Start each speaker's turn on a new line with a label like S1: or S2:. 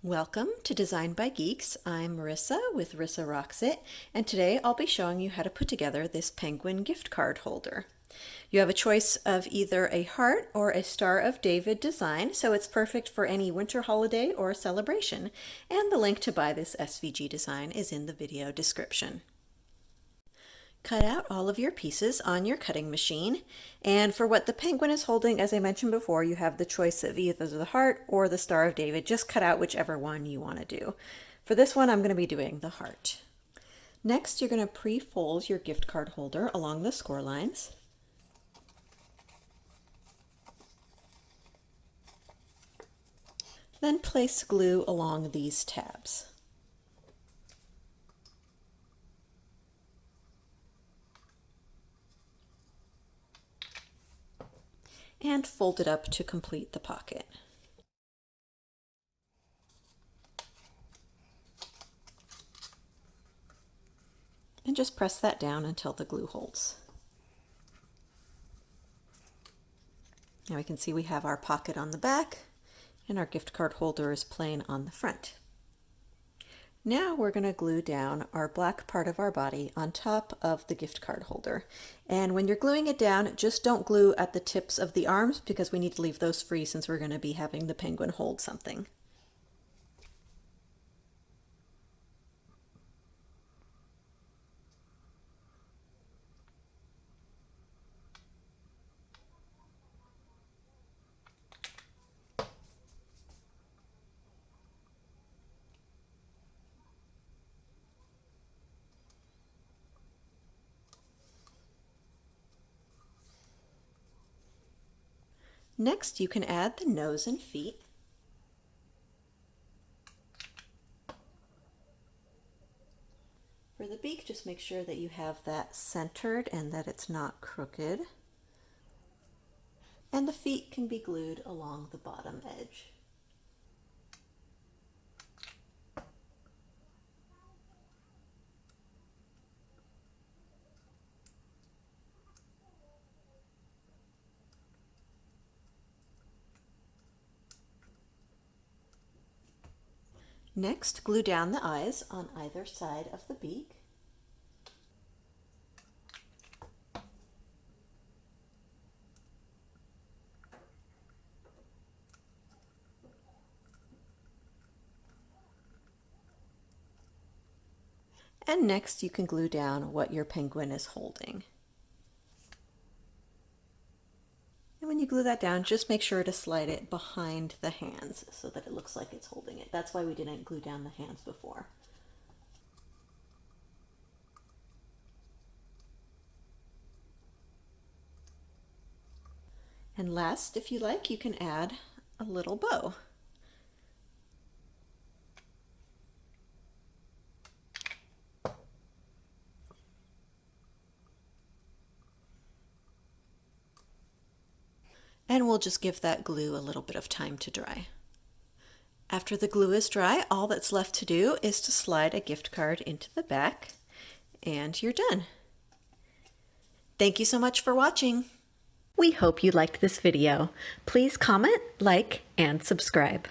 S1: Welcome to Design by Geeks. I'm Marissa with Rissa Rocks It, and today I'll be showing you how to put together this penguin gift card holder. You have a choice of either a heart or a Star of David design, so it's perfect for any winter holiday or celebration, and the link to buy this SVG design is in the video description. Cut out all of your pieces on your cutting machine, and for what the penguin is holding, as I mentioned before, you have the choice of either the heart or the Star of David. Just cut out whichever one you want to do. For this one, I'm going to be doing the heart. Next, you're going to pre-fold your gift card holder along the score lines. Then place glue along these tabs. And fold it up to complete the pocket. And just press that down until the glue holds. Now we can see we have our pocket on the back and our gift card holder is plain on the front. Now we're going to glue down our black part of our body on top of the gift card holder. And when you're gluing it down, just don't glue at the tips of the arms because we need to leave those free since we're going to be having the penguin hold something. Next, you can add the nose and feet. For the beak, just make sure that you have that centered and that it's not crooked. And the feet can be glued along the bottom edge. Next, glue down the eyes on either side of the beak. And next, you can glue down what your penguin is holding. And when you glue that down, just make sure to slide it behind the hands so that it looks like it's holding it. That's why we didn't glue down the hands before. And last, if you like, you can add a little bow. And we'll just give that glue a little bit of time to dry. After the glue is dry, all that's left to do is to slide a gift card into the back, and you're done. Thank you so much for watching. We hope you liked this video. Please comment, like, and subscribe.